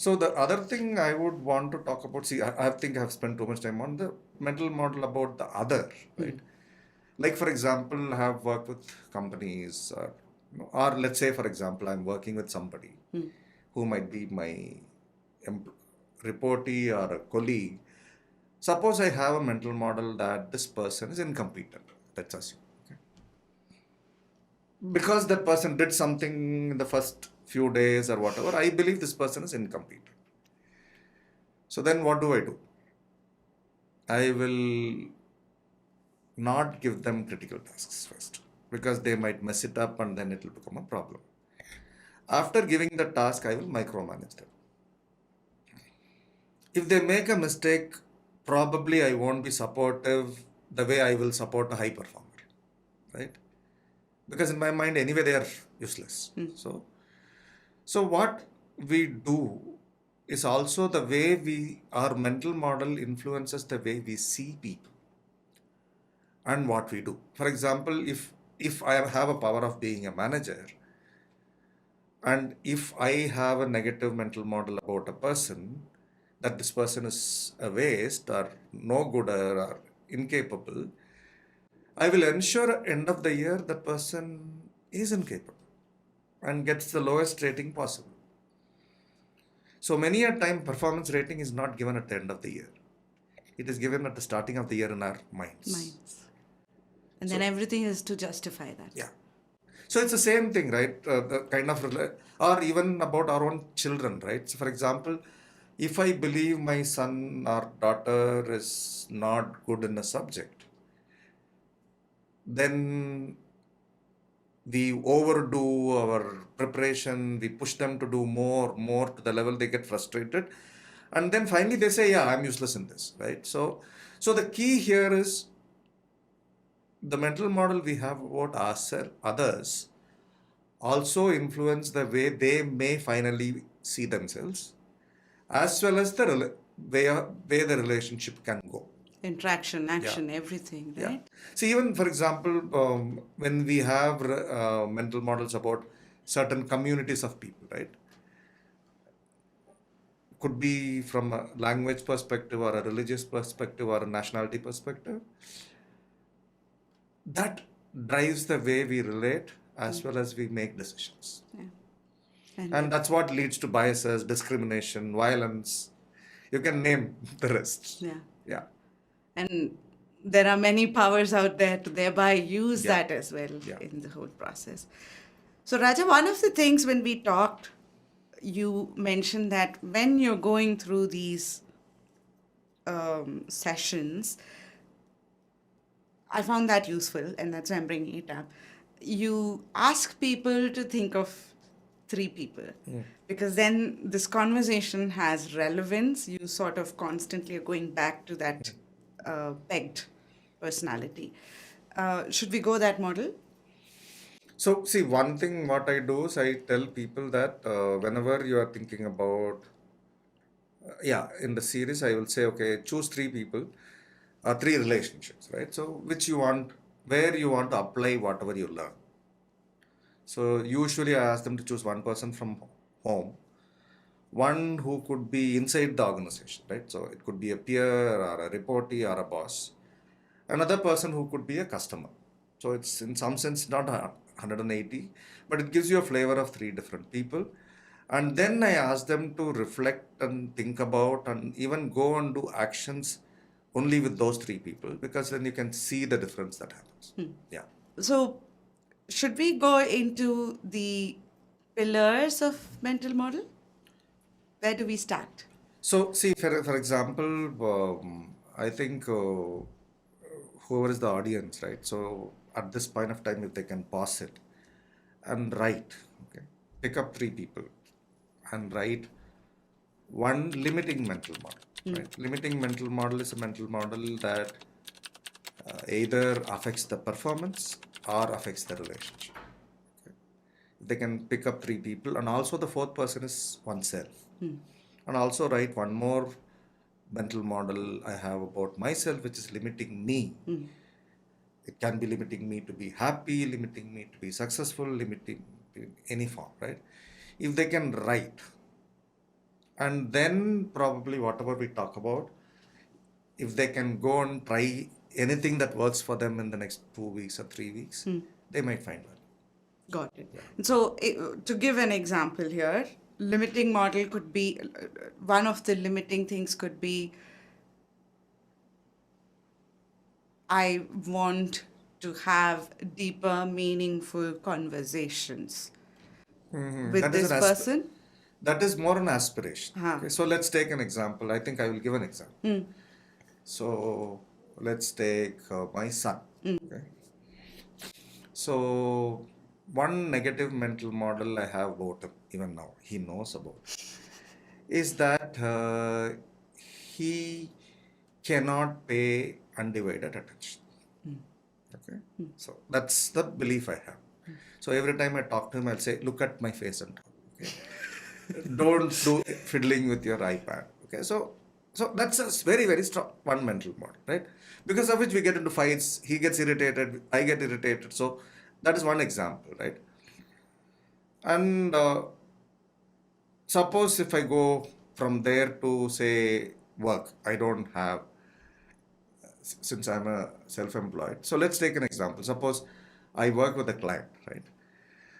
So the other thing I would want to talk about, see, I think I've spent too much time on the mental model about the other, right? Like, for example, I have worked with companies, or let's say, for example, I'm working with somebody who might be my em- reportee or a colleague. Suppose I have a mental model that this person is incompetent. Let's assume. Okay? Because that person did something in the first few days or whatever, I believe this person is incompetent. So then what do I do? I will not give them critical tasks first because they might mess it up and then it will become a problem. After giving the task, I will micromanage them. If they make a mistake, probably I won't be supportive the way I will support a high performer, right? Because in my mind, anyway, they are useless. So what we do is also the way our mental model influences the way we see people and what we do. For example, if I have a power of being a manager, and if I have a negative mental model about a person, that this person is a waste or no good or incapable, I will ensure at end of the year that person is incapable and gets the lowest rating possible. So many a time performance rating is not given at the end of the year. It is given at the starting of the year in our minds. And then everything is to justify that. Yeah. So it's the same thing, right? The kind of, or even about our own children, right? So for example, if I believe my son or daughter is not good in a subject, then we overdo our preparation, we push them to do more to the level they get frustrated. And then finally they say, yeah, I'm useless in this, right? So the key here is the mental model we have about others also influence the way they may finally see themselves, as well as the way the relationship can go. Interaction, action, everything, Yeah. right? So even for example, when we have mental models about certain communities of people, right? Could be from a language perspective or a religious perspective or a nationality perspective. That drives the way we relate as well as we make decisions. And that's what leads to biases, discrimination, violence. You can name the rest. Yeah. And there are many powers out there to thereby use Yeah. that as well Yeah. in the whole process. So, Raja, one of the things when we talked, you mentioned that when you're going through these sessions, I found that useful, and that's why I'm bringing it up. You ask people to think of three people because then this conversation has relevance. You sort of constantly are going back to that pegged personality. Should we go that model? So, see, one thing what I do is I tell people that whenever you are thinking about, in the series, I will say, okay, choose three people, three relationships, right? So, where you want to apply whatever you learn. So, usually I ask them to choose one person from home, one who could be inside the organization, right? So, it could be a peer or a reportee or a boss. Another person who could be a customer. So it's in some sense not 180, but it gives you a flavor of three different people. And then I ask them to reflect and think about and even go and do actions only with those three people, because then you can see the difference that happens. Yeah. So, should we go into the pillars of mental model? Where do we start? So see, for example, I think whoever is the audience, right? So at this point of time, if they can pause it and write, okay, pick up three people and write one limiting mental model. Right? Limiting mental model is a mental model that either affects the performance or affects the relationship. Okay? They can pick up three people, and also the fourth person is oneself. And also write one more mental model I have about myself, which is limiting me. It can be limiting me to be happy, limiting me to be successful, limiting in any form, right? If they can write And then probably whatever we talk about, if they can go and try anything that works for them in the next 2 weeks or 3 weeks, they might find value. Got it. So, to give an example here, limiting model could be one of the limiting things could be I want to have deeper, meaningful conversations with That is this person. that is more an aspiration. Huh. Okay, so let's take an example. I think I will give an example. So let's take my son. Okay. So one negative mental model I have about him, even now, he knows about, is that he cannot pay undivided attention. Okay. So that's the belief I have. So every time I talk to him, I'll say, look at my face and talk. Okay. Don't do fiddling with your iPad. Okay. So that's a very, very strong one mental model, right? Because of which we get into fights, he gets irritated, I get irritated. So that is one example, right? And suppose if I go from there to say work, I don't have, since I'm a self-employed. So let's take an example. Suppose I work with a client, right?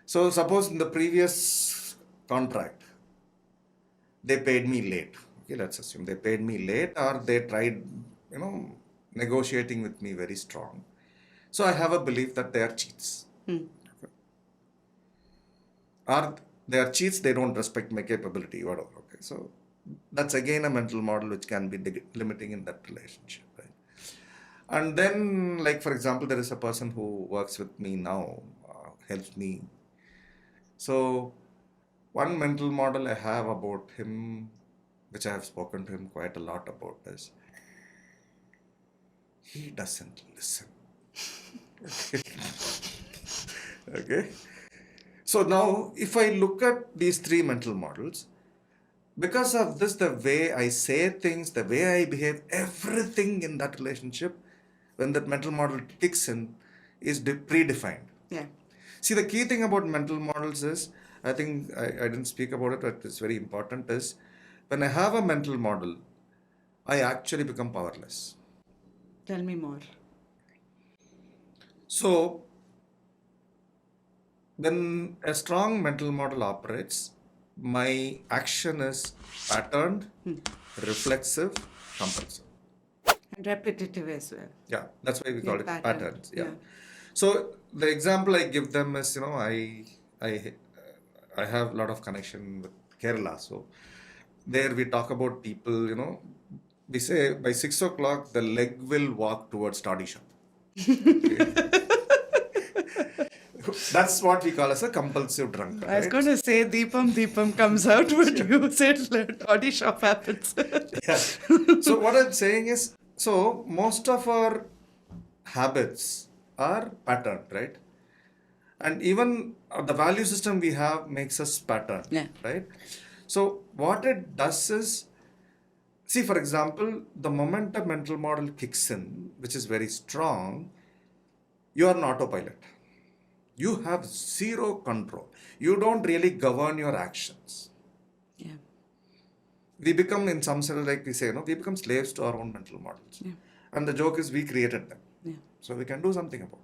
So suppose in the previous contract, they paid me late. Okay, let's assume they paid me late, or they tried, negotiating with me very strong. So I have a belief that they are cheats. Or they are cheats, they don't respect my capability, whatever. Okay, so that's again a mental model which can be limiting in that relationship, right? And then, like for example, there is a person who works with me now, helps me. So one mental model I have about him, which I have spoken to him quite a lot about, is he doesn't listen. Okay. So now, if I look at these three mental models, because of this, the way I say things, the way I behave, everything in that relationship, when that mental model kicks in, is predefined. Yeah. See, the key thing about mental models is, I think I didn't speak about it, but it's very important, is when I have a mental model, I actually become powerless. Tell me more. So, when a strong mental model operates, my action is patterned, reflexive, compulsive. And repetitive as well. Yeah, that's why we call it patterns. Yeah. Yeah. So the example I give them is, I have a lot of connection with Kerala. So there we talk about people, we say by 6 o'clock the leg will walk towards toddy shop. That's what we call as a compulsive drunkard. I was Right? going to say Deepam comes out, but you said toddy shop happens. Yeah. So what I'm saying is, so most of our habits are patterned, right? And even the value system we have makes us pattern, Yeah. right? So what it does is, see, for example, the moment a mental model kicks in, which is very strong, you are an autopilot. You have zero control. You don't really govern your actions. Yeah. We become, in some sense, like we say, we become slaves to our own mental models. Yeah. And the joke is we created them. Yeah. So we can do something about it.